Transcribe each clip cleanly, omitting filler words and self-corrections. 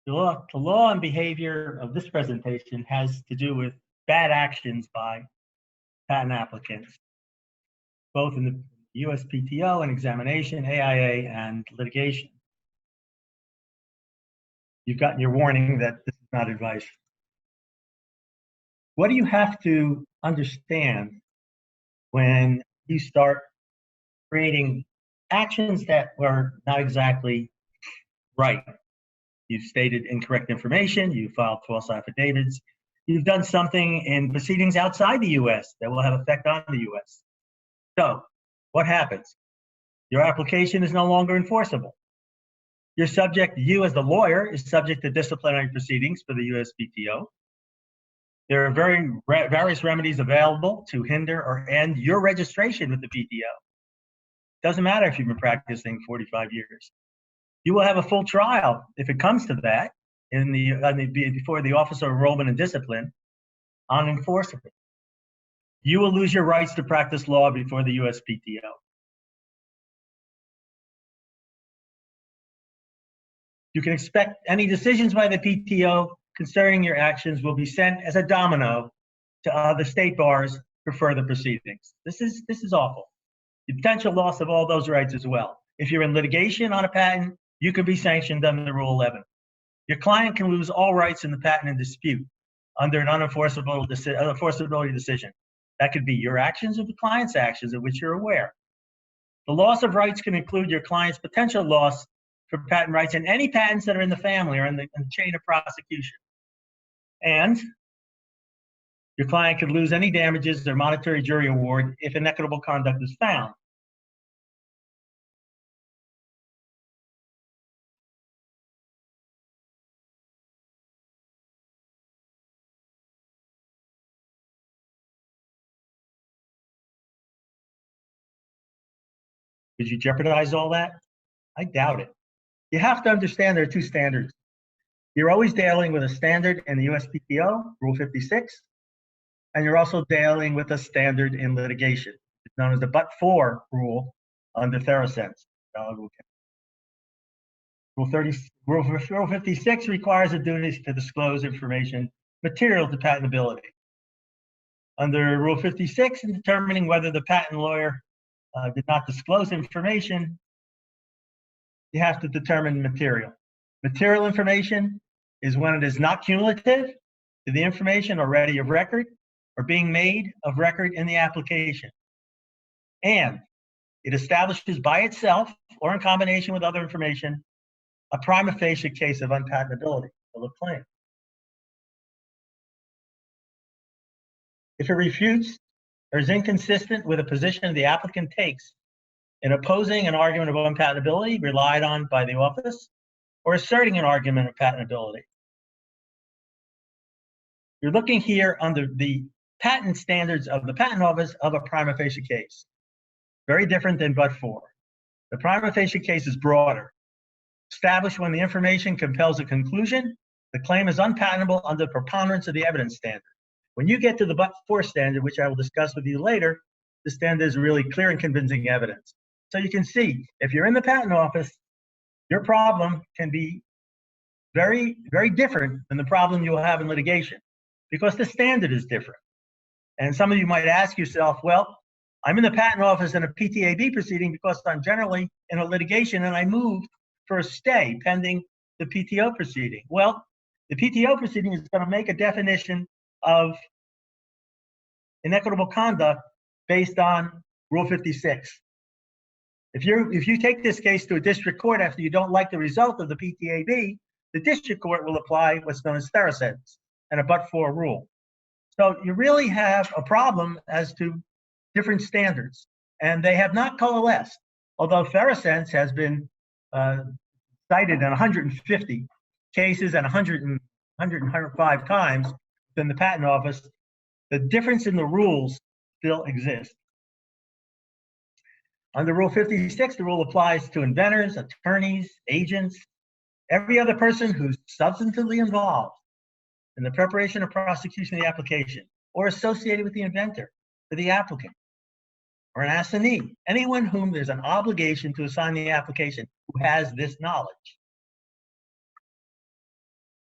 The law and behavior of this presentation has to do with bad actions by patent applicants, both in the US PTO and examination, AIA, and litigation. You've gotten your warning that this is not advice. What do you have to understand when you start creating actions that were not exactly right? You've stated incorrect information, you filed false affidavits, you've done something in proceedings outside the US that will have effect on the US. So, what happens? Your application is no longer enforceable. You as the lawyer, is subject to disciplinary proceedings for the USPTO. There are various remedies available to hinder or end your registration with the PTO. Doesn't matter if you've been practicing 45 years. You will have a full trial if it comes to that before the Office of Enrollment and Discipline on enforcement. You will lose your rights to practice law before the USPTO. You can expect any decisions by the PTO concerning your actions will be sent as a domino to other state bars for further proceedings. This is awful. The potential loss of all those rights as well. If you're in litigation on a patent, you can be sanctioned under Rule 11. Your client can lose all rights in the patent in dispute under an unenforceability decision. That could be your actions or the client's actions of which you're aware. The loss of rights can include your client's potential loss for patent rights in any patents that are in the family or in the chain of prosecution. And your client could lose any damages or monetary jury award if inequitable conduct is found. Did you jeopardize all that? I doubt it. You have to understand there are two standards. You're always dealing with a standard in the USPTO, Rule 56, and you're also dealing with a standard in litigation. It's known as the but-for rule under Theracense. Rule 56 requires a duty to disclose information material to patentability. Under Rule 56, in determining whether the patent lawyer did not disclose information, you have to determine material. Material information is when it is not cumulative to the information already of record or being made of record in the application. And it establishes by itself or in combination with other information a prima facie case of unpatentability of a claim. If it refutes or is inconsistent with a position the applicant takes in opposing an argument of unpatentability relied on by the office or asserting an argument of patentability. You're looking here under the patent standards of the Patent Office of a prima facie case. Very different than but-for. The prima facie case is broader. Established when the information compels a conclusion, the claim is unpatentable under the preponderance of the evidence standard. When you get to the but-for standard, which I will discuss with you later, the standard is really clear and convincing evidence. So you can see, if you're in the Patent Office, your problem can be very, very different than the problem you'll have in litigation because the standard is different. And some of you might ask yourself, well, I'm in the Patent Office in a PTAB proceeding because I'm generally in a litigation and I moved for a stay pending the PTO proceeding. Well, the PTO proceeding is going to make a definition of inequitable conduct based on Rule 56. If you take this case to a district court after you don't like the result of the PTAB, the district court will apply what's known as Theracense and a but-for rule. So you really have a problem as to different standards, and they have not coalesced. Although Theracense has been cited in 150 cases and 105 times in the Patent Office, the difference in the rules still exists. Under Rule 56, the rule applies to inventors, attorneys, agents, every other person who's substantively involved in the preparation or prosecution of the application or associated with the inventor or the applicant or an assignee, anyone whom there's an obligation to assign the application who has this knowledge.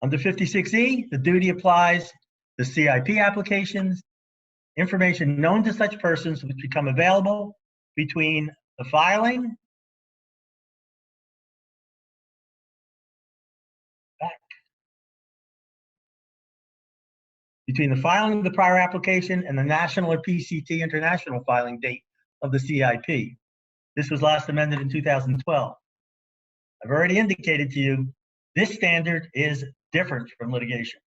Under 56E, the duty applies to CIP applications, information known to such persons which become available between the filing of the prior application and the national or PCT international filing date of the CIP. This was last amended in 2012. I've already indicated to you, this standard is different from litigation.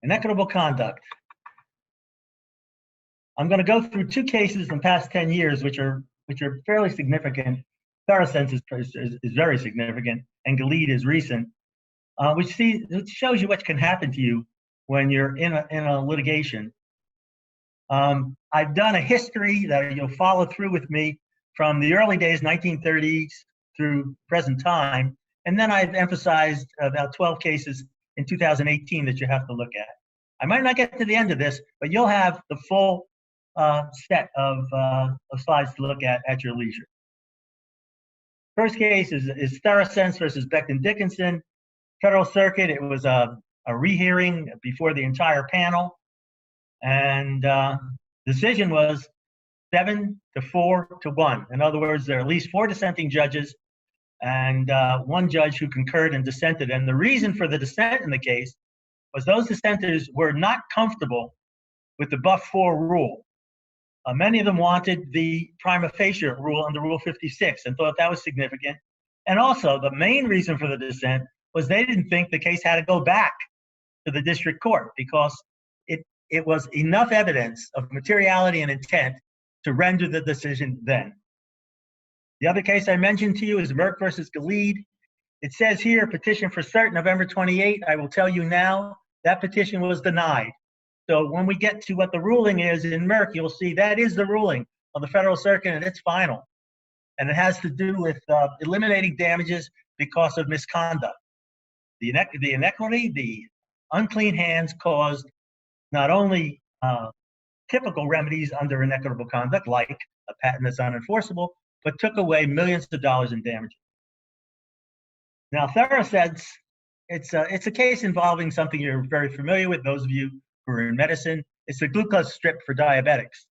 Inequitable conduct. I'm going to go through two cases in the past 10 years, which are fairly significant. Theracense is very significant, and Galid is recent, which shows you what can happen to you when you're in a litigation. I've done a history that you'll follow through with me from the early days, 1930s, through present time, and then I've emphasized about 12 cases in 2018 that you have to look at. I might not get to the end of this, but you'll have the full set of slides to look at your leisure. First case is Theracense versus Becton Dickinson, Federal Circuit. It was a rehearing before the entire panel, and decision was 7-4-1. In other words, there are at least 4 dissenting judges and 1 judge who concurred and dissented. And the reason for the dissent in the case was those dissenters were not comfortable with the but-for rule. Many of them wanted the prima facie rule under Rule 56 and thought that was significant. And also, the main reason for the dissent was they didn't think the case had to go back to the district court because it was enough evidence of materiality and intent to render the decision then. The other case I mentioned to you is Merck versus Galid. It says here, petition for cert November 28. I will tell you now, that petition was denied. So when we get to what the ruling is in Merck, you'll see that is the ruling of the Federal Circuit, and it's final. And it has to do with eliminating damages because of misconduct. The inequity, the unclean hands caused not only typical remedies under inequitable conduct, like a patent that's unenforceable, but took away millions of dollars in damages. Now, Theracense, it's a case involving something you're very familiar with, those of you who are in medicine. It's a glucose strip for diabetics.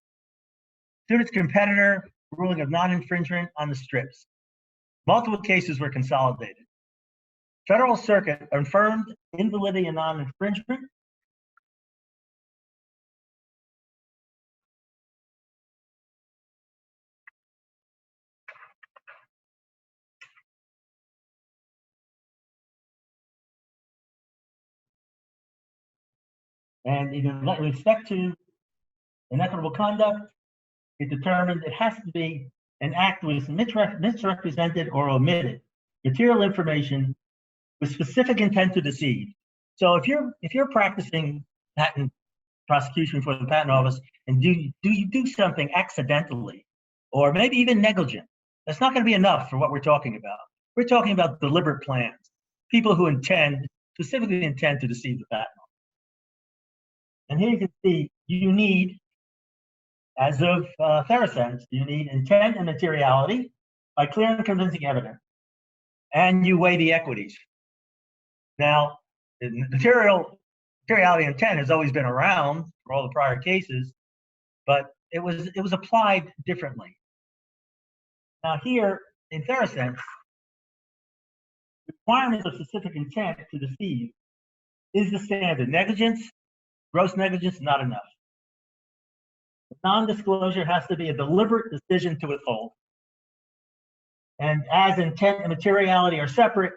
Sued its competitor, ruling of non-infringement on the strips. Multiple cases were consolidated. Federal Circuit affirmed invalidity and non-infringement. And in respect to inequitable conduct, it determined it has to be an act was misrepresented or omitted material information with specific intent to deceive. So if you're practicing patent prosecution for the patent office and you do something accidentally or maybe even negligent, that's not going to be enough for what we're talking about. We're talking about deliberate plans, people who specifically intend to deceive the patent office. And here you can see you need, as of Theracense, you need intent and materiality by clear and convincing evidence. And you weigh the equities. Now, materiality and intent has always been around for all the prior cases, but it was applied differently. Now here, in Theracense, the requirement of specific intent to deceive is the standard. Negligence, gross negligence, not enough. Non-disclosure has to be a deliberate decision to withhold. And as intent and materiality are separate,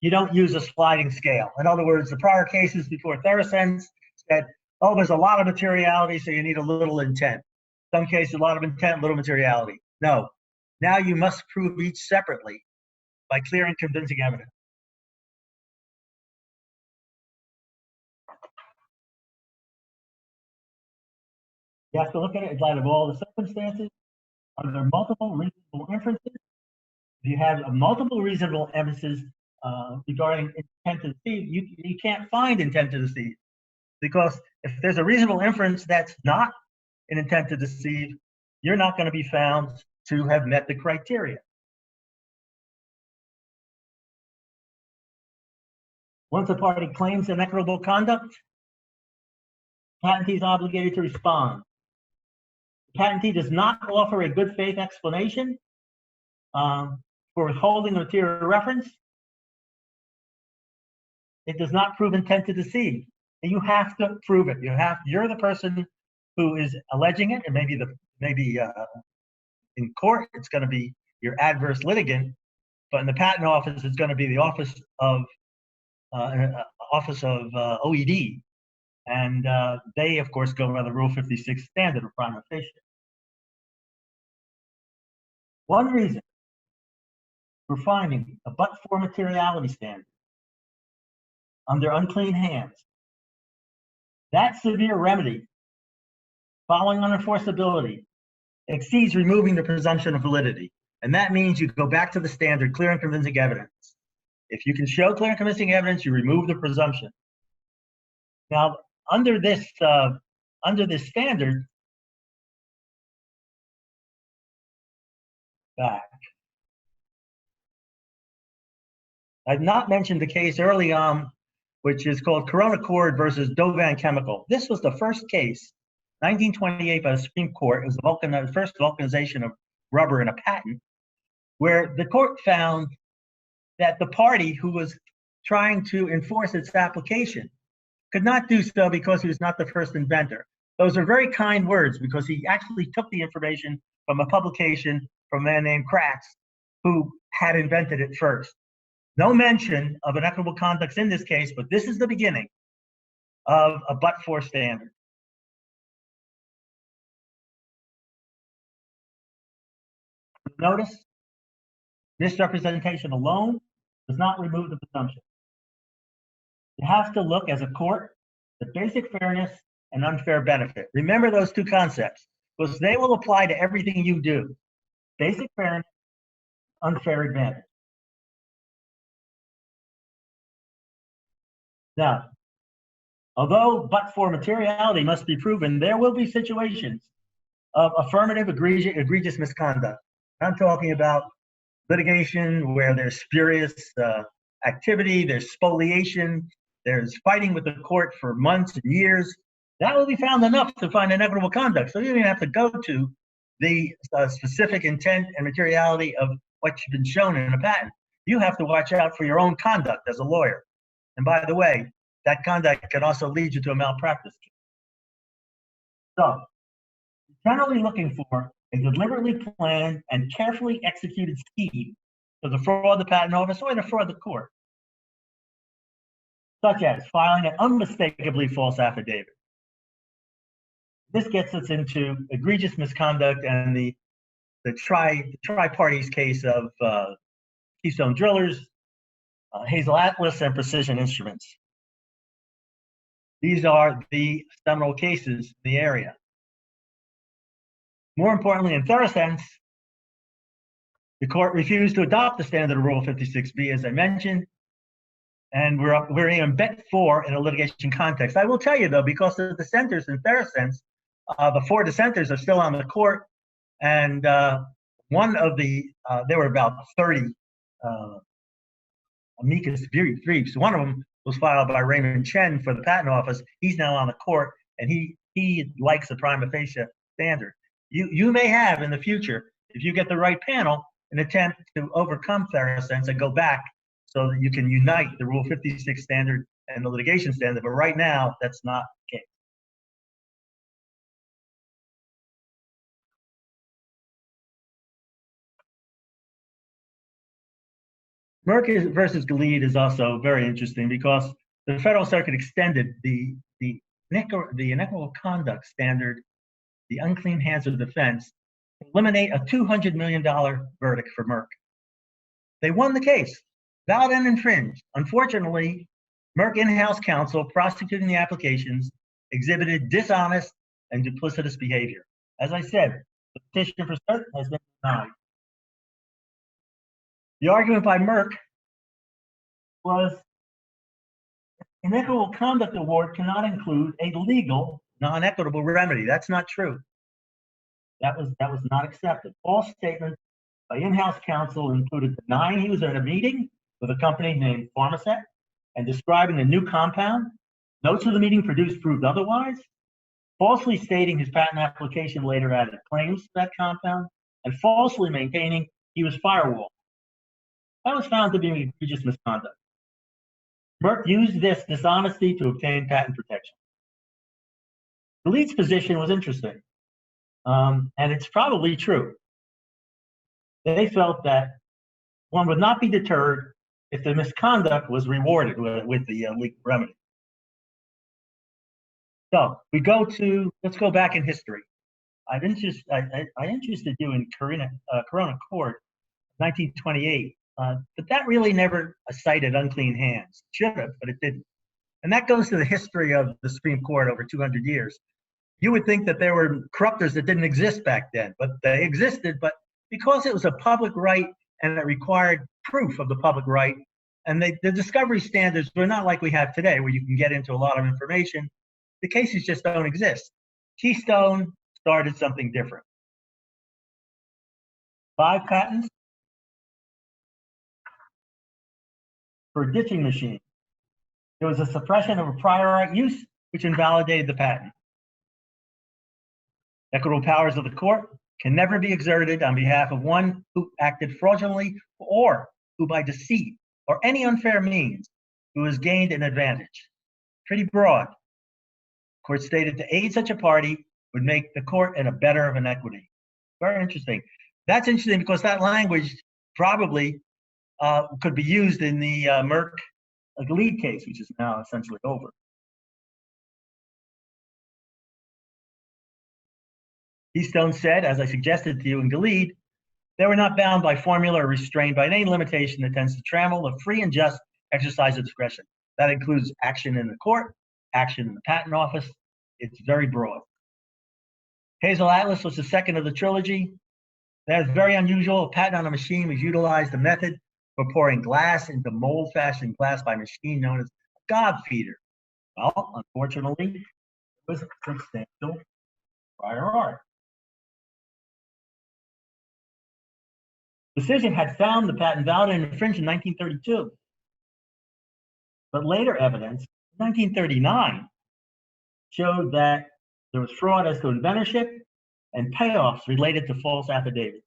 you don't use a sliding scale. In other words, the prior cases before Theracense said, oh, there's a lot of materiality, so you need a little intent. Some cases, a lot of intent, little materiality. No. Now you must prove each separately by clear and convincing evidence. You have to look at it in light of all the circumstances. Are there multiple reasonable inferences? If you have multiple reasonable inferences regarding intent to deceive, you can't find intent to deceive. Because if there's a reasonable inference that's not an intent to deceive, you're not going to be found to have met the criteria. Once a party claims inequitable conduct, patentee is obligated to respond. The patentee does not offer a good faith explanation for withholding a material reference. It does not prove intent to deceive. And you have to prove it. You're the person who is alleging it, and maybe in court it's going to be your adverse litigant, but in the patent office it's going to be the office of OED, and they of course go by the Rule 56 standard of prima facie. One reason for finding a but-for materiality standard under unclean hands, that severe remedy following unenforceability exceeds removing the presumption of validity. And that means you go back to the standard, clear and convincing evidence. If you can show clear and convincing evidence, you remove the presumption. Now, under this standard, I've not mentioned the case early on, which is called Corona Cord versus Dovan Chemical. This was the first case, 1928, by the Supreme Court. It was the first vulcanization of rubber in a patent, where the court found that the party who was trying to enforce its application could not do so because he was not the first inventor. Those are very kind words, because he actually took the information from a publication from a man named Kratz, who had invented it first. No mention of inequitable conduct in this case, but this is the beginning of a but-for standard. Notice, misrepresentation alone does not remove the presumption. You have to look, as a court, at basic fairness and unfair benefit. Remember those two concepts, because they will apply to everything you do. Basic fairness, unfair advantage. Now, although but-for materiality must be proven, there will be situations of affirmative egregious misconduct. I'm talking about litigation where there's spurious activity, there's spoliation, there's fighting with the court for months and years. That will be found enough to find inequitable conduct. So you don't even have to go to the specific intent and materiality of what's been shown in a patent. You have to watch out for your own conduct as a lawyer. And by the way, that conduct can also lead you to a malpractice case. So, generally looking for a deliberately planned and carefully executed scheme to defraud the patent office or defraud the court, such as filing an unmistakably false affidavit. This gets us into egregious misconduct and the tri-parties case of Keystone Drillers, Hazel Atlas, and Precision Instruments. These are the seminal cases in the area. More importantly, in Therosense, the court refused to adopt the standard of Rule 56B, as I mentioned, and we're in bet-for in a litigation context. I will tell you, though, because the dissenters in Therosense, the 4 dissenters are still on the court, and one of the, there were about 30 amicus briefs. One of them was filed by Raymond Chen for the patent office. He's now on the court, and he likes the prima facie standard. You may have in the future, if you get the right panel, an attempt to overcome Therosense and go back so that you can unite the Rule 56 standard and the litigation standard. But right now, that's not the case. Merck versus Gilead is also very interesting because the Federal Circuit extended the inequitable conduct standard, the unclean hands of defense, to eliminate a $200 million verdict for Merck. They won the case, valid and infringed. Unfortunately, Merck in-house counsel prosecuting the applications exhibited dishonest and duplicitous behavior. As I said, the petition for cert has been denied. The argument by Merck was inequitable conduct award cannot include a legal, non-equitable remedy. That's not true. That was not accepted. False statements by in-house counsel included denying he was at a meeting with a company named Pharmaset and describing a new compound. Notes of the meeting produced proved otherwise. Falsely stating his patent application later added claims to that compound, and falsely maintaining he was firewall. That was found to be egregious misconduct. Merck used this dishonesty to obtain patent protection. The lead's position was interesting, and it's probably true. They felt that one would not be deterred if the misconduct was rewarded with the legal remedy. So let's go back in history. I interested you in Corona Court, 1928, but that really never cited unclean hands. It should have, but it didn't. And that goes to the history of the Supreme Court over 200 years. You would think that there were corruptors that didn't exist back then, but they existed. But because it was a public right and it required proof of the public right, and the discovery standards were not like we have today, where you can get into a lot of information, the cases just don't exist. Keystone started something different. 5 patents for a ditching machine. There was a suppression of a prior art use, which invalidated the patent. Equitable powers of the court can never be exerted on behalf of one who acted fraudulently or who by deceit or any unfair means who has gained an advantage. Pretty broad. Court stated to aid such a party would make the court an abettor of inequity. Very interesting. That's interesting because that language probably could be used in the Merck lead case, which is now essentially over. Keystone said, as I suggested to you in Gilead, they were not bound by formula or restrained by any limitation that tends to trammel the free and just exercise of discretion. That includes action in the court, action in the patent office. It's very broad. Hazel Atlas was the second of the trilogy. That is very unusual. A patent on a machine was utilized a method for pouring glass into mold-fashioned glass by machine known as a God feeder. Well, unfortunately, it was substantial prior art. Decision had found the patent valid and infringed in 1932. But later evidence, 1939, showed that there was fraud as to inventorship and payoffs related to false affidavits.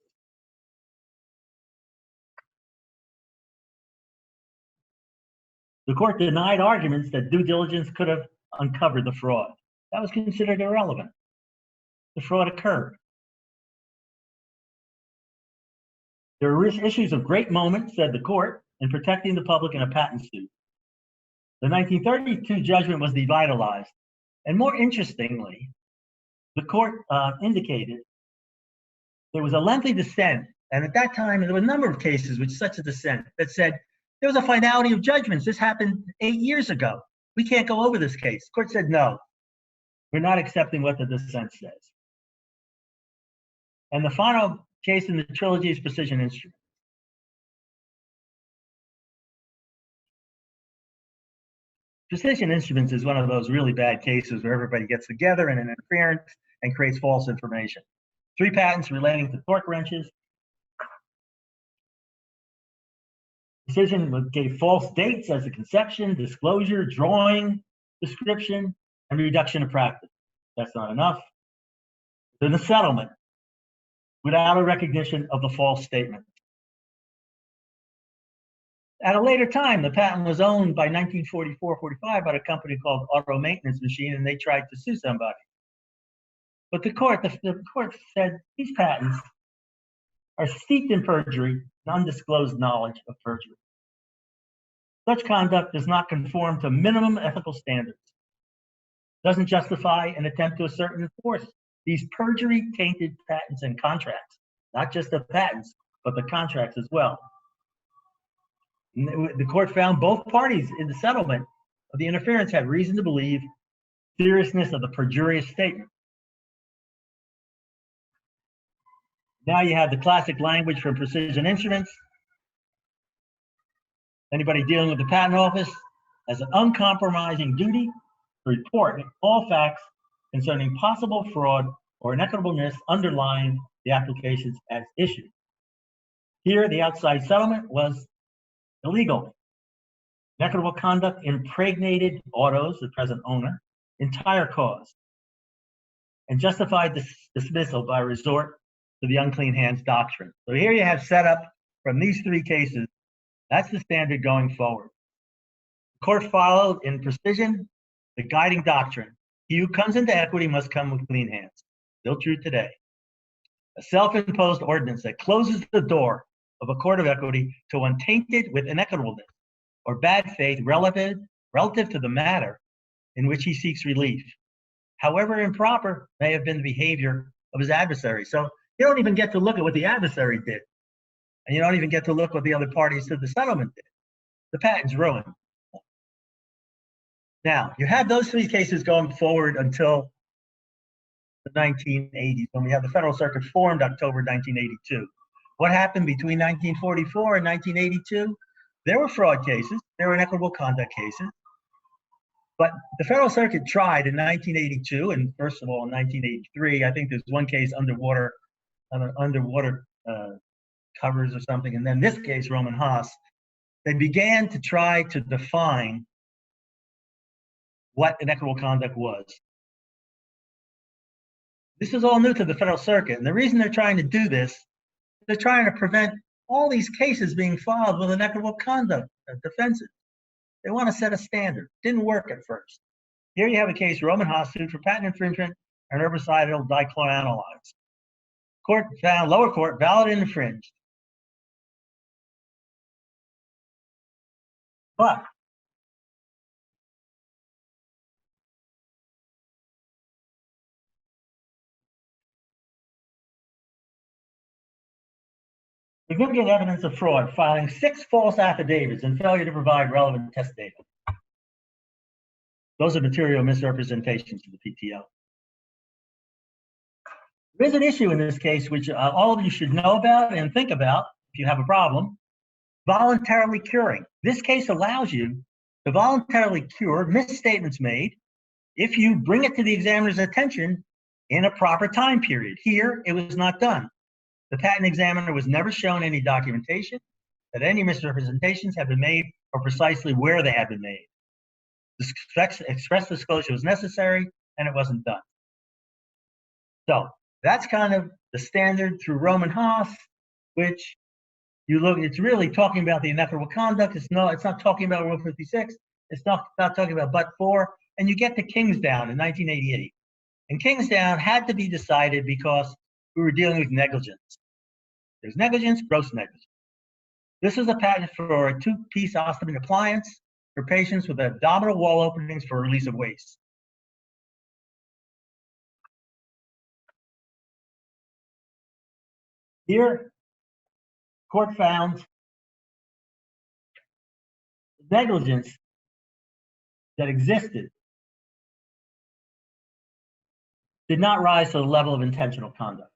The court denied arguments that due diligence could have uncovered the fraud. That was considered irrelevant. The fraud occurred. There are issues of great moment, said the court, in protecting the public in a patent suit. The 1932 judgment was devitalized. And more interestingly, the court indicated there was a lengthy dissent. And at that time, there were a number of cases with such a dissent that said there was a finality of judgments. This happened 8 years ago. We can't go over this case. The court said, no, we're not accepting what the dissent says. And the final case in the trilogy is Precision Instruments. Precision Instruments is one of those really bad cases where everybody gets together in an interference and creates false information. 3 patents relating to torque wrenches. Precision gave false dates as a conception, disclosure, drawing, description, and reduction of practice. That's not enough. Then the settlement without a recognition of the false statement. At a later time, the patent was owned by 1944-45 by a company called Auto Maintenance Machine, and they tried to sue somebody. But the court said these patents are steeped in perjury and undisclosed knowledge of perjury. Such conduct does not conform to minimum ethical standards. Doesn't justify an attempt to assert and enforce these perjury-tainted patents and contracts, not just the patents, but the contracts as well. The court found both parties in the settlement of the interference had reason to believe seriousness of the perjurious statement. Now you have the classic language from Precision Instruments. Anybody dealing with the patent office has an uncompromising duty to report all facts concerning possible fraud or inequitableness underlying the applications as issued. Here, the outside settlement was illegal. Inequitable conduct impregnated autos, the present owner, entire cause, and justified dismissal by resort to the unclean hands doctrine. So here you have set up from these three cases. That's the standard going forward. The court followed in precision the guiding doctrine. He who comes into equity must come with clean hands. Still true today. A self-imposed ordinance that closes the door of a court of equity to one tainted with inequitableness or bad faith relative to the matter in which he seeks relief, however improper may have been the behavior of his adversary. So you don't even get to look at what the adversary did, and you don't even get to look what the other parties to the settlement did. The patent's ruined. Now, you have those three cases going forward until the 1980s, when we have the Federal Circuit formed October 1982. What happened between 1944 and 1982? There were fraud cases, there were inequitable conduct cases, but the Federal Circuit tried in 1982, and first of all in 1983, I think there's one case underwater covers or something, and then this case, Roman Haas, they began to try to define what inequitable conduct was. This is all new to the Federal Circuit, and the reason they're trying to do this, they're trying to prevent all these cases being filed with inequitable conduct defenses. They want to set a standard. Didn't work at first. Here you have a case, Roman Haas sued for patent infringement and herbicidal dichloroanilides. Court found, lower court, valid and infringed. But significant evidence of fraud, filing 6 false affidavits and failure to provide relevant test data. Those are material misrepresentations to the PTO. There is an issue in this case which all of you should know about and think about if you have a problem. Voluntarily curing. This case allows you to voluntarily cure misstatements made if you bring it to the examiner's attention in a proper time period. Here, it was not done. The patent examiner was never shown any documentation that any misrepresentations had been made or precisely where they had been made. The express disclosure was necessary, and it wasn't done. So that's kind of the standard through Roman Haas, which you look, it's really talking about the inequitable conduct. It's not talking about Rule 56. It's not talking about but for, and you get to Kingsdown in 1988. And Kingsdown had to be decided because we were dealing with negligence. There's negligence, gross negligence. This is a patent for a 2-piece ostomy appliance for patients with abdominal wall openings for release of waste. Here, court found negligence that existed did not rise to the level of intentional conduct.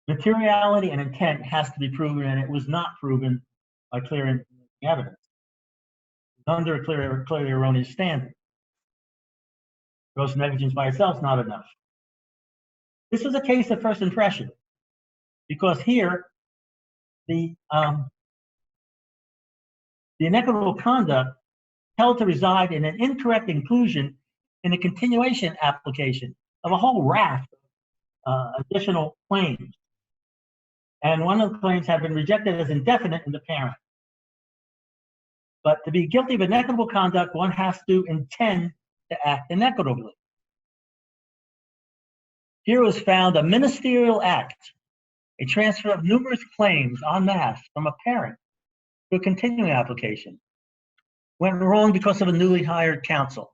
Materiality and intent has to be proven, and it was not proven by clear and evidence. It's under a clearly erroneous standard. Gross negligence by itself is not enough. This is a case of first impression, because here the inequitable conduct held to reside in an incorrect inclusion in a continuation application of a whole raft of additional claims. And one of the claims had been rejected as indefinite in the parent. But to be guilty of inequitable conduct, one has to intend to act inequitably. Here was found a ministerial act, a transfer of numerous claims en masse from a parent to a continuing application. Went wrong because of a newly hired counsel.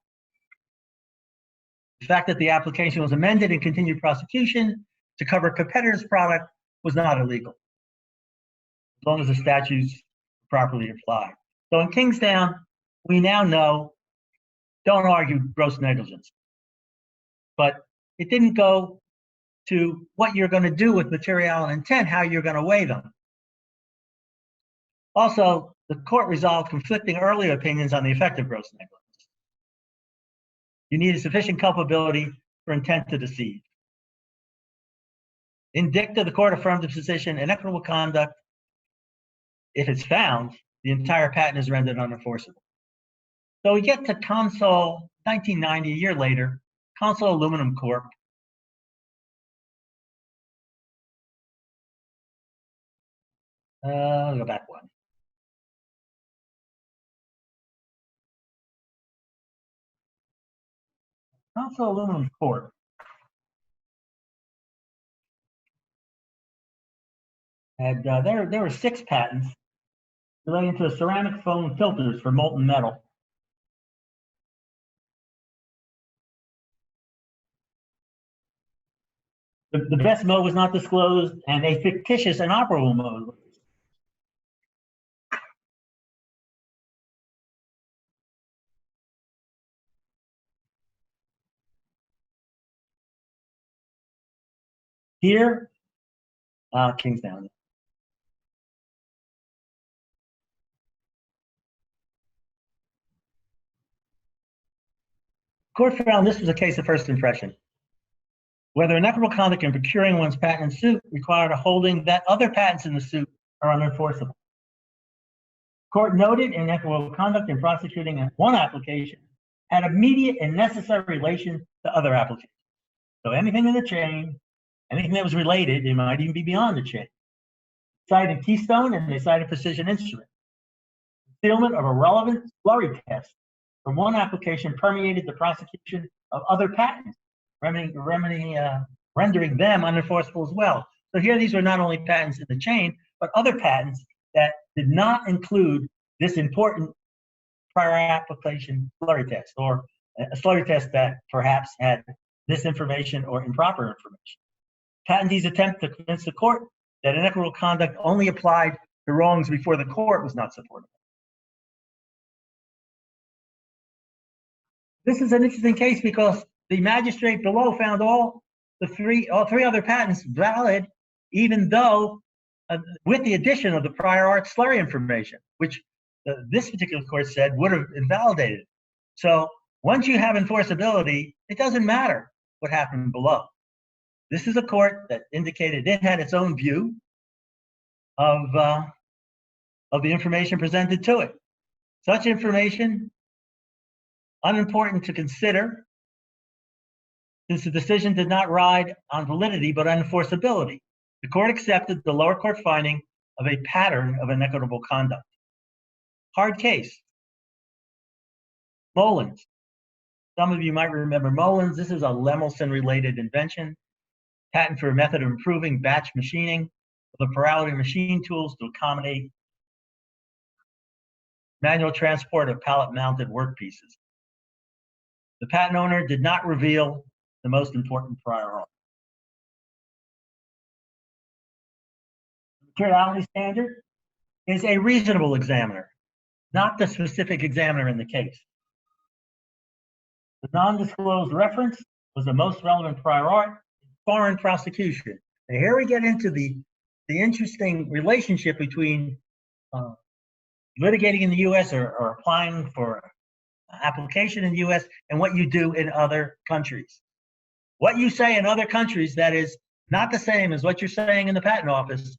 The fact that the application was amended and continued prosecution to cover a competitor's product was not illegal, as long as the statutes were properly applied. So in Kingsdown, we now know, don't argue gross negligence. But it didn't go to what you're going to do with material and intent, how you're going to weigh them. Also, the court resolved conflicting earlier opinions on the effect of gross negligence. You needed sufficient culpability for intent to deceive. In dicta, the court affirmed the position inequitable conduct. If it's found, the entire patent is rendered unenforceable. So we get to Consol 1990, a year later, Consol Aluminum Corp. I'll go back one. Consol Aluminum Corp. had there were 6 patents relating to ceramic foam filters for molten metal. The best mode was not disclosed, and a fictitious and operable mode. Here, Kingstown. Court found this was a case of first impression. Whether inequitable conduct in procuring one's patent in suit required a holding that other patents in the suit are unenforceable. Court noted inequitable conduct in prosecuting one application had immediate and necessary relation to other applications. So anything in the chain, anything that was related, it might even be beyond the chain. Cited Keystone and they cited Precision Instrument. Concealment of a relevant slurry test from one application permeated the prosecution of other patents, rendering them unenforceable as well. So here, these were not only patents in the chain, but other patents that did not include this important prior application slurry test, or a slurry test that perhaps had misinformation or improper information. Patentees attempt to convince the court that inequitable conduct only applied to wrongs before the court was not supported. This is an interesting case because the magistrate below found all three other patents valid, even though with the addition of the prior art slurry information, which this particular court said would have invalidated it. So once you have enforceability, it doesn't matter what happened below. This is a court that indicated it had its own view of the information presented to it. Such information, unimportant to consider, since the decision did not ride on validity but on enforceability. The court accepted the lower court finding of a pattern of inequitable conduct. Hard case. Mullins. Some of you might remember Mullins. This is a Lemelson-related invention. Patent for a method of improving batch machining with a plurality of machine tools to accommodate manual transport of pallet-mounted workpieces. The patent owner did not reveal the most important prior art. The materiality standard is a reasonable examiner, not the specific examiner in the case. The non-disclosed reference was the most relevant prior art in foreign prosecution. And here we get into the interesting relationship between litigating in the U.S. or applying for application in the U.S. and what you do in other countries. What you say in other countries that is not the same as what you're saying in the patent office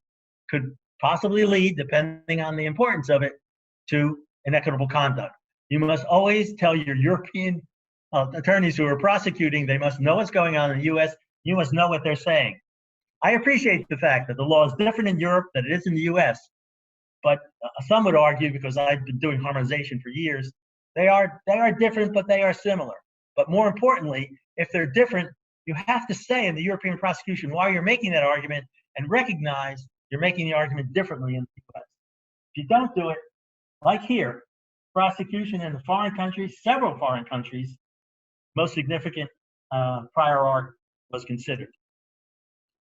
could possibly lead, depending on the importance of it, to inequitable conduct. You must always tell your European attorneys who are prosecuting, they must know what's going on in the U.S. You must know what they're saying. I appreciate the fact that the law is different in Europe than it is in the U.S., but some would argue, because I've been doing harmonization for years, they are different, but they are similar. But more importantly, if they're different, you have to say in the European prosecution why you're making that argument and recognize you're making the argument differently in the U.S. If you don't do it, like here, prosecution in the foreign countries, several foreign countries, most significant prior art was considered.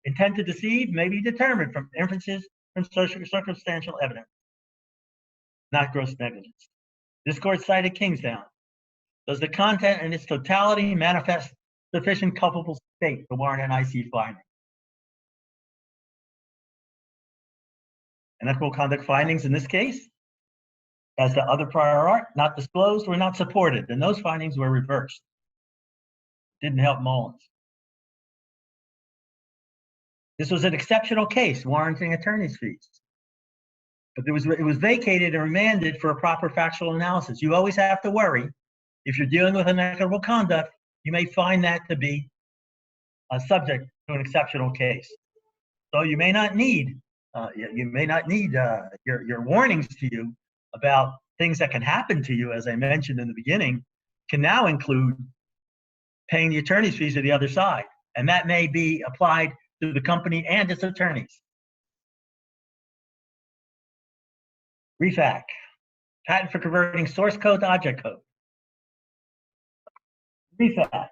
Intent to deceive may be determined from inferences from circumstantial evidence, not gross negligence. This court cited Kingstown. Does the content in its totality manifest sufficient culpable state to warrant an IC finding? Inequitable conduct findings in this case, as the other prior art not disclosed, were not supported, and those findings were reversed. Didn't help Mullins. This was an exceptional case warranting attorney's fees. But it was vacated and remanded for a proper factual analysis. You always have to worry. If you're dealing with inequitable conduct, you may find that to be subject to an exceptional case. So you may not need your warnings to you about things that can happen to you, as I mentioned in the beginning, can now include paying the attorney's fees to the other side. And that may be applied to the company and its attorneys. REFAC, patent for converting source code to object code. REFAC.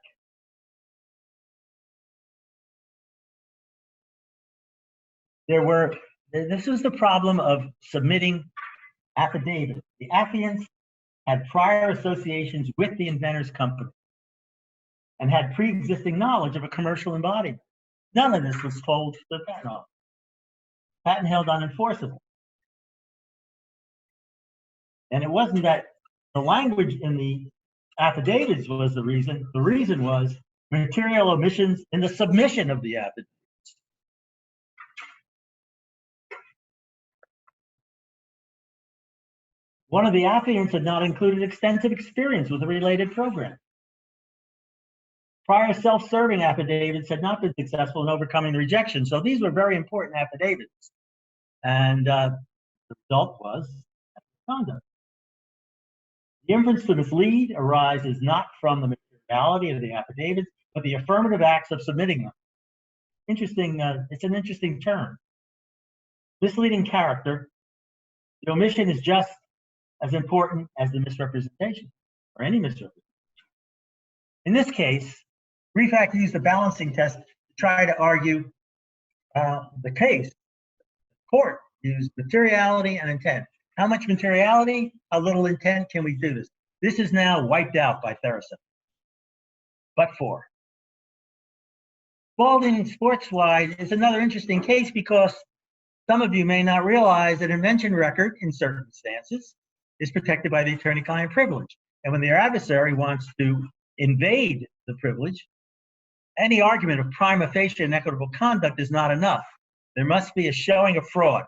This was the problem of submitting affidavits. The affiants had prior associations with the inventor's company and had pre-existing knowledge of a commercial embodiment. None of this was told to the patent office. Patent held unenforceable. And it wasn't that the language in the affidavits was the reason. The reason was material omissions in the submission of the affidavit. One of the affiants had not included extensive experience with a related program. Prior self-serving affidavits had not been successful in overcoming the rejection. So these were very important affidavits. And the result was conduct. The inference to mislead arises not from the materiality of the affidavits, but the affirmative acts of submitting them. Interesting, it's an interesting term. Misleading character, the omission is just as important as the misrepresentation, or any misrepresentation. In this case, REFAC used a balancing test to try to argue the case. The court used materiality and intent. How much materiality, how little intent can we do this? This is now wiped out by Theracent. But for Spalding Sportswide is another interesting case because some of you may not realize that invention record in circumstances is protected by the attorney-client privilege. And when their adversary wants to invade the privilege, any argument of prima facie inequitable conduct is not enough. There must be a showing of fraud.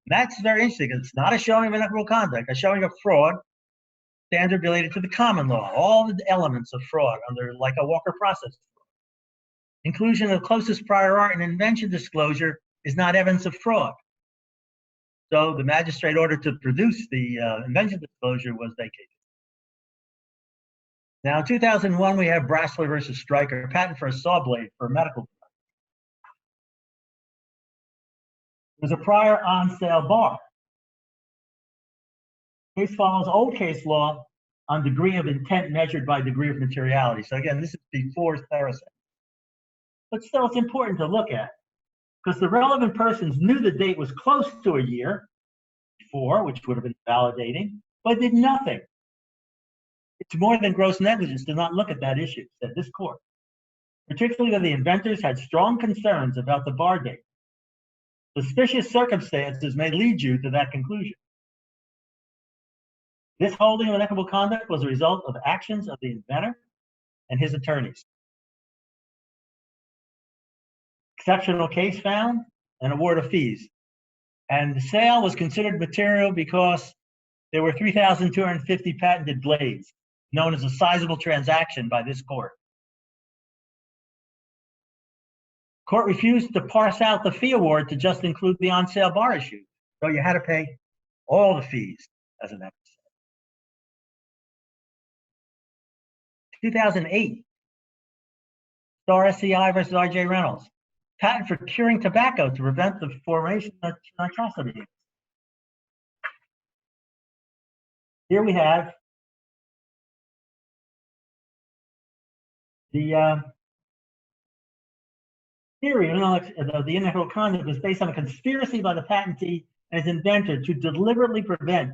And that's very interesting. It's not a showing of inequitable conduct, a showing of fraud, standard related to the common law, all the elements of fraud under like a Walker process. Inclusion of closest prior art and invention disclosure is not evidence of fraud. So the magistrate order to produce the invention disclosure was vacated. Now, in 2001, we have Brasler versus Stryker, patent for a saw blade for a medical. There's a prior on-sale bar. Case follows old case law on degree of intent measured by degree of materiality. So again, this is before Theracent. But still, it's important to look at because the relevant persons knew the date was close to a year before, which would have been validating, but did nothing. It's more than gross negligence to not look at that issue, said this court. Particularly when the inventors had strong concerns about the bar date. Suspicious circumstances may lead you to that conclusion. This holding of inequitable conduct was a result of actions of the inventor and his attorneys. Exceptional case found, an award of fees. And the sale was considered material because there were 3,250 patented blades, known as a sizable transaction by this court. Court refused to parse out the fee award to just include the on-sale bar issue. So you had to pay all the fees as an episode. 2008, Star SCI versus RJ Reynolds. Patent for curing tobacco to prevent the formation of nitrosity. Here we have the theory of the inequitable conduct was based on a conspiracy by the patentee and his inventor to deliberately prevent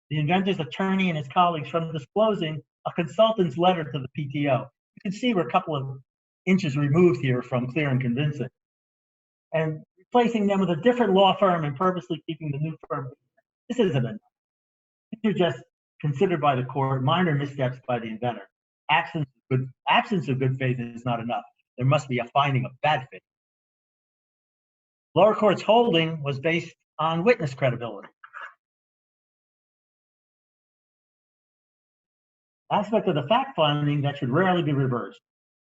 the inventor's attorney and his colleagues from disclosing a consultant's letter to the PTO. You can see we're a couple of inches removed here from clear and convincing. And replacing them with a different law firm and purposely keeping the new firm. This isn't enough. These are just considered by the court minor missteps by the inventor. Absence of good faith is not enough. There must be a finding of bad faith. Lower court's holding was based on witness credibility. Aspect of the fact finding that should rarely be reversed.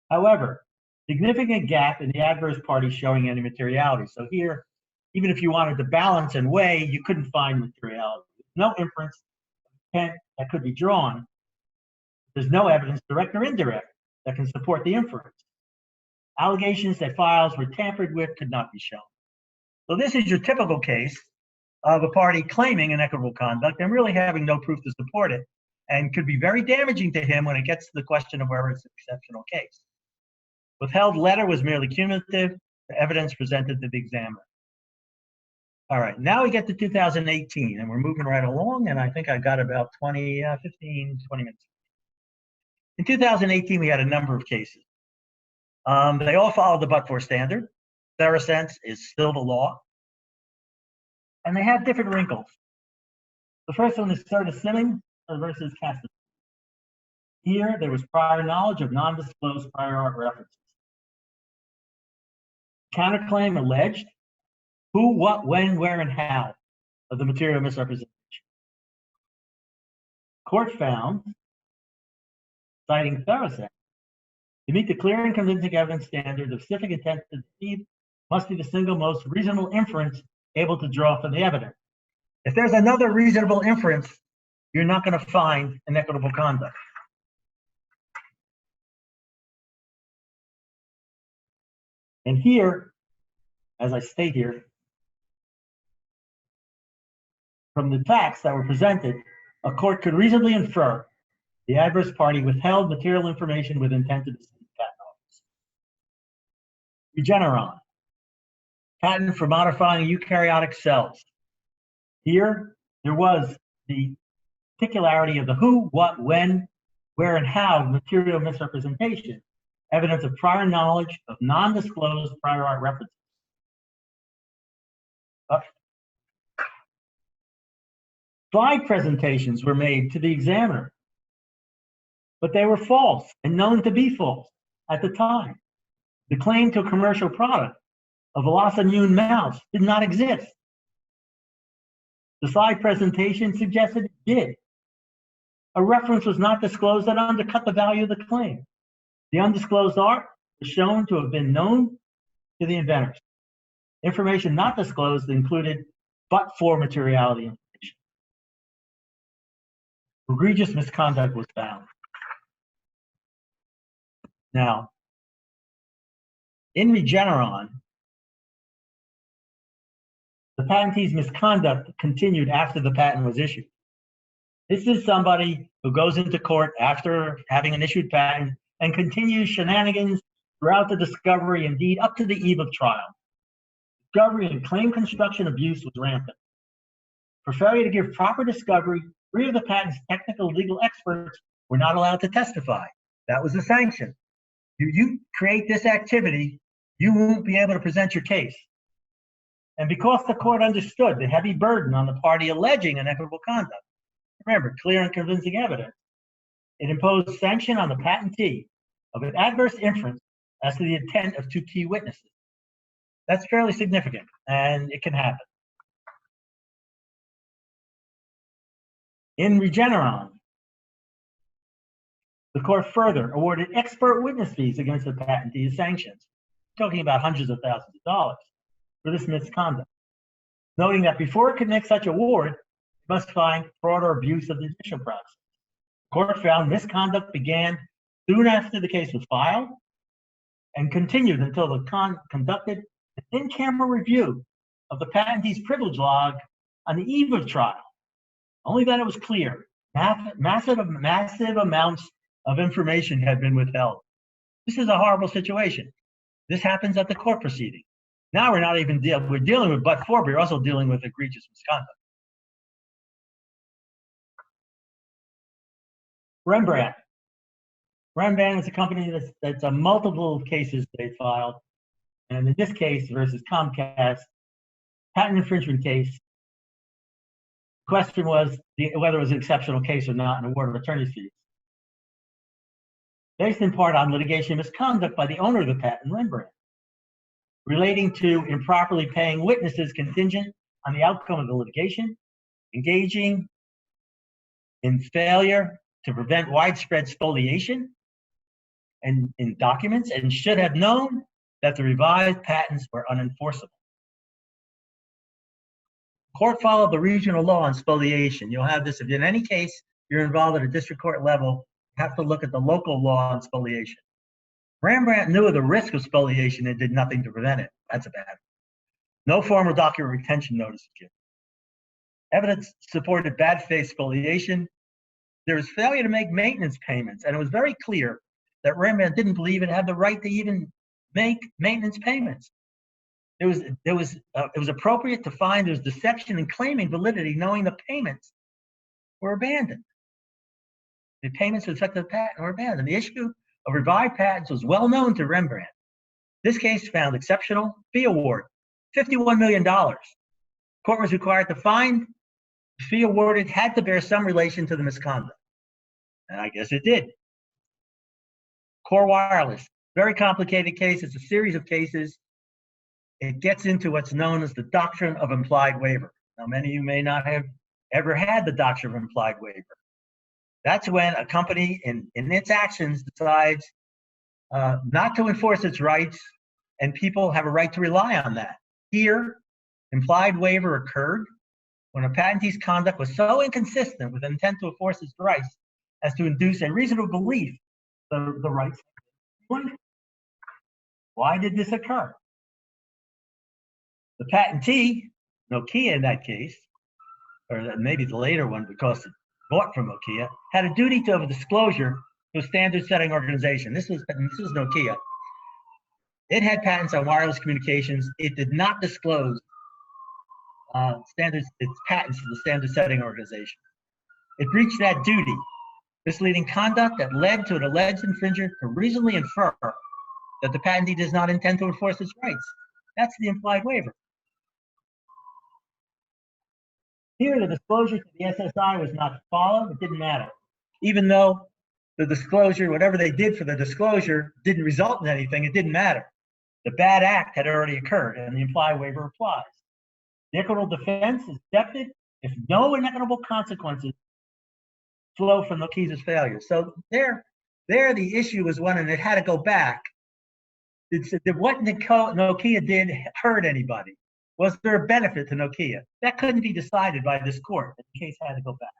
However, significant gap in the adverse party showing any materiality. So here, even if you wanted to balance and weigh, you couldn't find materiality. No inference that could be drawn. There's no evidence, direct or indirect, that can support the inference. Allegations that files were tampered with could not be shown. So this is your typical case of a party claiming inequitable conduct and really having no proof to support it, and could be very damaging to him when it gets to the question of whether it's an exceptional case. Withheld letter was merely cumulative, the evidence presented to the examiner. All right, now we get to 2018, and we're moving right along, and I think I got about 20 minutes. In 2018, we had a number of cases. They all followed the but-for standard. Theracense is still the law. And they have different wrinkles. The first one is Simmons versus Cassidy. Here, there was prior knowledge of non-disclosed prior art references. Counterclaim alleged who, what, when, where, and how of the material misrepresentation. Court found, citing Theracense, to meet the clear and convincing evidence standard of specific intent to deceive must be the single most reasonable inference able to draw from the evidence. If there's another reasonable inference, you're not going to find inequitable conduct. And here, as I state here, from the facts that were presented, a court could reasonably infer the adverse party withheld material information with intent to deceive the patent office. Regeneron, patent for modifying eukaryotic cells. Here, there was the particularity of the who, what, when, where, and how material misrepresentation, evidence of prior knowledge of non-disclosed prior art references. Slide presentations were made to the examiner, but they were false and known to be false at the time. The claim to a commercial product, a Velocimmune mouse, did not exist. The slide presentation suggested it did. A reference was not disclosed that undercut the value of the claim. The undisclosed art was shown to have been known to the inventors. Information not disclosed included but-for materiality information. Egregious misconduct was found. Now, in Regeneron, the patentee's misconduct continued after the patent was issued. This is somebody who goes into court after having an issued patent and continues shenanigans throughout the discovery, indeed up to the eve of trial. Discovery and claim construction abuse was rampant. For failure to give proper discovery, 3 of the patent's technical legal experts were not allowed to testify. That was the sanction. You create this activity, you won't be able to present your case. And because the court understood the heavy burden on the party alleging inequitable conduct, remember, clear and convincing evidence, it imposed sanction on the patentee of an adverse inference as to the intent of 2 key witnesses. That's fairly significant, and it can happen. In Regeneron, the court further awarded expert witness fees against the patentee as sanctions, talking about hundreds of thousands of dollars for this misconduct, noting that before it could make such award, it must find fraud or abuse of the judicial process. The court found misconduct began soon after the case was filed and continued until the conducted an in-camera review of the patentee's privilege log on the eve of trial. Only then it was clear massive amounts of information had been withheld. This is a horrible situation. This happens at the court proceeding. Now we're not even we're dealing with but-for, but we're also dealing with egregious misconduct. Rembrandt. Rembrandt is a company that's a multiple cases they filed. And in this case versus Comcast, patent infringement case, the question was whether it was an exceptional case or not, an award of attorney's fees. Based in part on litigation misconduct by the owner of the patent, Rembrandt. relating to improperly paying witnesses contingent on the outcome of the litigation, engaging in failure to prevent widespread spoliation and in documents, and should have known that the revised patents were unenforceable. Court followed the regional law on spoliation. You'll have this if in any case you're involved at a district court level, you have to look at the local law on spoliation. Rembrandt knew of the risk of spoliation and did nothing to prevent it. That's a bad one. No formal document retention notice was given. Evidence supported bad faith spoliation. There was failure to make maintenance payments, and it was very clear that Rembrandt didn't believe it had the right to even make maintenance payments. It was appropriate to find there was deception in claiming validity, knowing the payments were abandoned. The payments with respect to the patent were abandoned. The issue of revived patents was well known to Rembrandt. This case found exceptional fee award, $51 million. Court was required to find the fee awarded had to bear some relation to the misconduct. And I guess it did. Core Wireless, very complicated case. It's a series of cases. It gets into what's known as the doctrine of implied waiver. Now, many of you may not have ever had the doctrine of implied waiver. That's when a company in its actions decides not to enforce its rights, and people have a right to rely on that. Here, implied waiver occurred when a patentee's conduct was so inconsistent with intent to enforce its rights as to induce a reasonable belief that the rights were violated. Why did this occur? The patentee, Nokia in that case, or maybe the later one because it bought from Nokia, had a duty of disclosure to a standard-setting organization. This was Nokia. It had patents on wireless communications. It did not disclose its patents to the standard-setting organization. It breached that duty, misleading conduct that led to an alleged infringer to reasonably infer that the patentee does not intend to enforce its rights. That's the implied waiver. Here, the disclosure to the SSI was not followed. It didn't matter. Even though the disclosure, whatever they did for the disclosure, didn't result in anything, it didn't matter. The bad act had already occurred, and the implied waiver applies. The equitable defense is accepted if no inequitable consequences flow from Nokia's failure. So there the issue was one, and it had to go back. Did what Nokia did hurt anybody? Was there a benefit to Nokia? That couldn't be decided by this court. The case had to go back.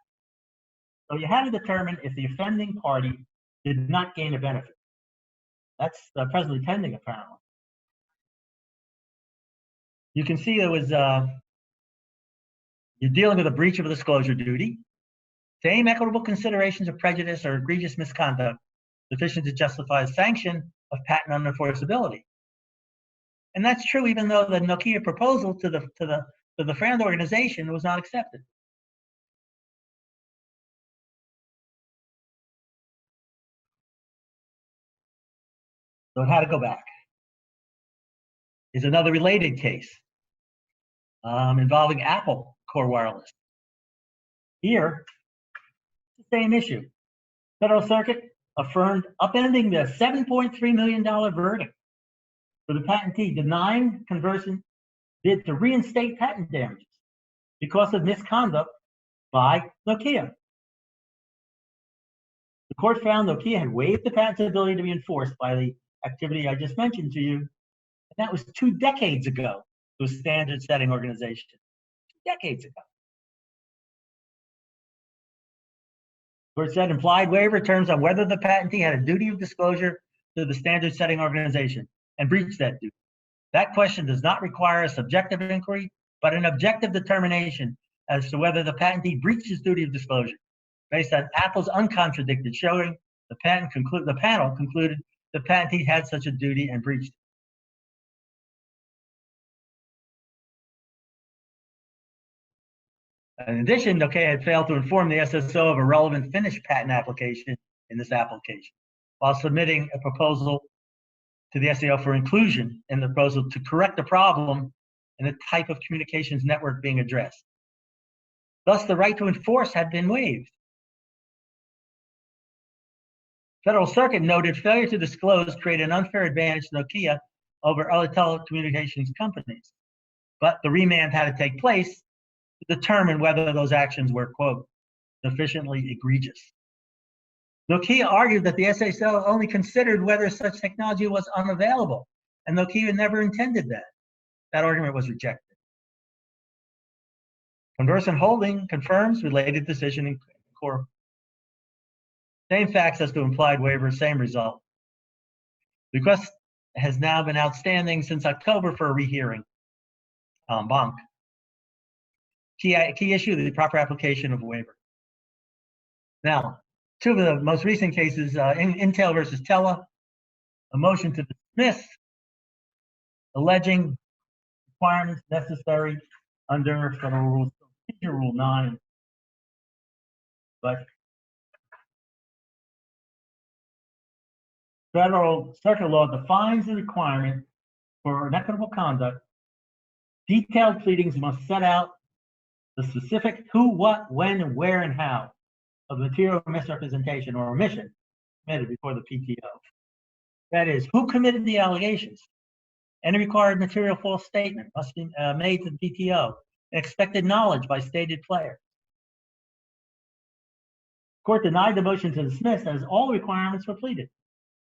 So you had to determine if the offending party did not gain a benefit. That's presently pending, apparently. You can see there was, you're dealing with a breach of a disclosure duty. Same equitable considerations of prejudice or egregious misconduct sufficient to justify a sanction of patent unenforceability. And that's true even though the Nokia proposal to the friend organization was not accepted. So it had to go back. Is another related case involving Apple Core Wireless. Here, the same issue. Federal Circuit affirmed upending the $7.3 million verdict for the patentee, denying Conversant bid to reinstate patent damages because of misconduct by Nokia. The court found Nokia had waived the patent's ability to be enforced by the activity I just mentioned to you, and that was 2 decades ago to a standard-setting organization. 2 decades ago. The court said implied waiver turns on whether the patentee had a duty of disclosure to the standard-setting organization and breached that duty. That question does not require a subjective inquiry, but an objective determination as to whether the patentee breached his duty of disclosure. Based on Apple's uncontradicted showing, the panel concluded the patentee had such a duty and breached it. In addition, Nokia had failed to inform the SSO of a relevant finished patent application in this application, while submitting a proposal to the SAO for inclusion in the proposal to correct the problem in the type of communications network being addressed. Thus, the right to enforce had been waived. Federal Circuit noted failure to disclose created an unfair advantage to Nokia over other telecommunications companies. But the remand had to take place to determine whether those actions were, quote, sufficiently egregious. Nokia argued that the SSO only considered whether such technology was unavailable, and Nokia never intended that. That argument was rejected. Conversant Holding confirms related decision in core. Same facts as to implied waiver, same result. The request has now been outstanding since October for a rehearing. En banc. Key issue, the proper application of waiver. Now, two of the most recent cases, Intel versus Tela, a motion to dismiss alleging requirements necessary under Federal Procedure Rule 9. But Federal Circuit Law defines the requirement for inequitable conduct. Detailed pleadings must set out the specific who, what, when, where, and how of material misrepresentation or omission committed before the PTO. That is, who committed the allegations? Any required material false statement must be made to the PTO. Expected knowledge by stated player. Court denied the motion to dismiss as all requirements were pleaded,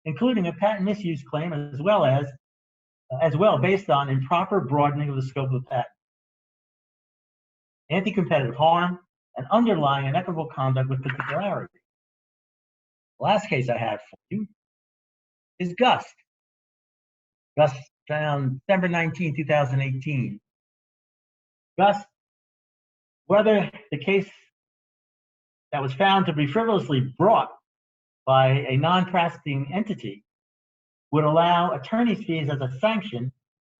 including a patent misuse claim as well based on improper broadening of the scope of the patent, anti-competitive harm, and underlying inequitable conduct with particularity. The last case I have for you is Gust. Gust found December 19, 2018. Gust, whether the case that was found to be frivolously brought by a non-practicing entity would allow attorney's fees as a sanction,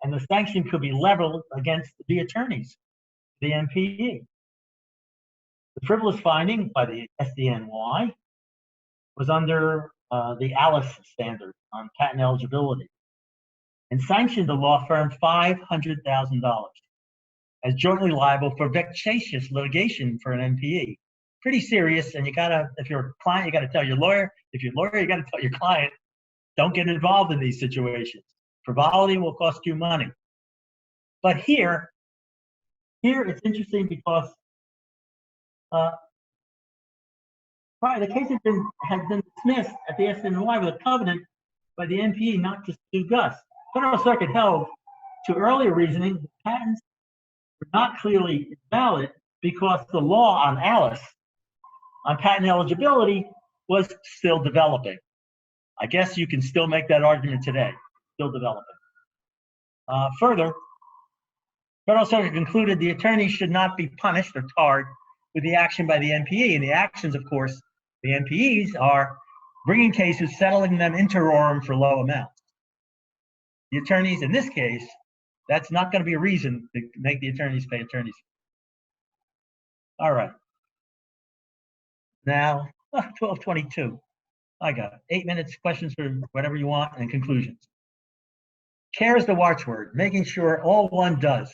and the sanction could be leveled against the attorneys, the MPE. The frivolous finding by the SDNY was under the Alice standard on patent eligibility and sanctioned the law firm $500,000 as jointly liable for vexatious litigation for an MPE. Pretty serious, and you gotta, if you're a client, you gotta tell your lawyer. If you're a lawyer, you gotta tell your client, don't get involved in these situations. Frivolity will cost you money. But here it's interesting because the case has been dismissed at the SNY with a covenant by the MPE not to sue Gus. Federal Circuit held to earlier reasoning the patents were not clearly valid because the law on Alice on patent eligibility was still developing. I guess you can still make that argument today, still developing. Further, Federal Circuit concluded the attorneys should not be punished or tarred with the action by the MPE. And the actions, of course, the MPEs are bringing cases, settling them inter rorem for low amounts. The attorneys, in this case, that's not going to be a reason to make the attorneys pay attorneys. All right. Now, 12:22. I got it. 8 minutes, questions for whatever you want, and conclusions. Care is the watchword, making sure all one does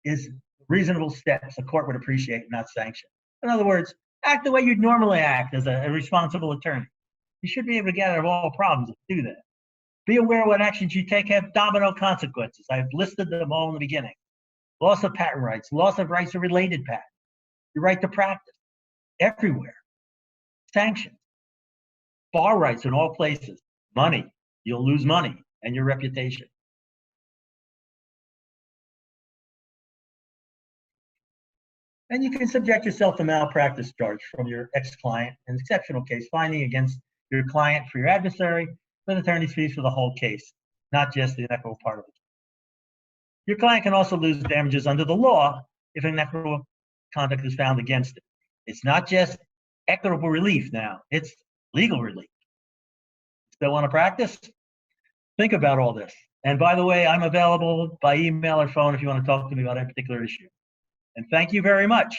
is reasonable steps a court would appreciate, not sanction. In other words, act the way you'd normally act as a responsible attorney. You should be able to get out of all problems if you do that. Be aware what actions you take have domino consequences. I've listed them all in the beginning. Loss of patent rights, loss of rights of related patents, your right to practice, everywhere. Sanctions, bar rights in all places, money, you'll lose money and your reputation. And you can subject yourself to malpractice charge from your ex-client, an exceptional case finding against your client for your adversary, with attorney's fees for the whole case, not just the inequitable part of it. Your client can also lose damages under the law if inequitable conduct is found against it. It's not just equitable relief now, it's legal relief. Still want to practice? Think about all this. And by the way, I'm available by email or phone if you want to talk to me about a particular issue. And thank you very much.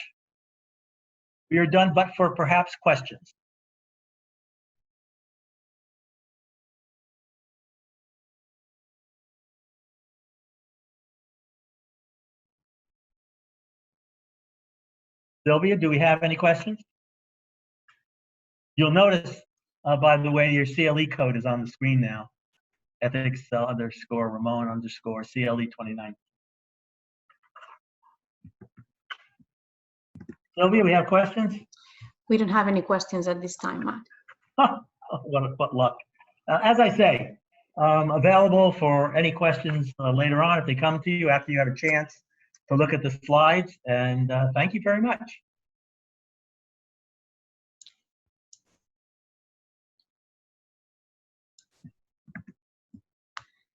We are done, but for perhaps questions. Sylvia, do we have any questions? You'll notice, by the way, your CLE code is on the screen now. ethics underscore Ramon underscore CLE 29. Sylvia, we have questions? We don't have any questions at this time, Matt. What luck. As I say, available for any questions later on if they come to you after you have a chance to look at the slides. And thank you very much.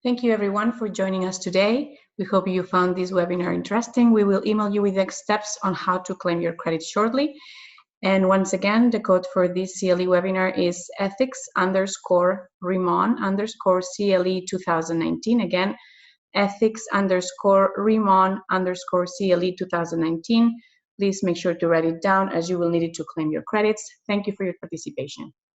Thank you everyone for joining us today. We hope you found this webinar interesting. We will email you with next steps on how to claim your credit shortly. And once again, the code for this CLE webinar is ethics_Remon_CLE 2019. Again, ethics_Remon_CLE 2019. Please make sure to write it down as you will need it to claim your credits. Thank you for your participation.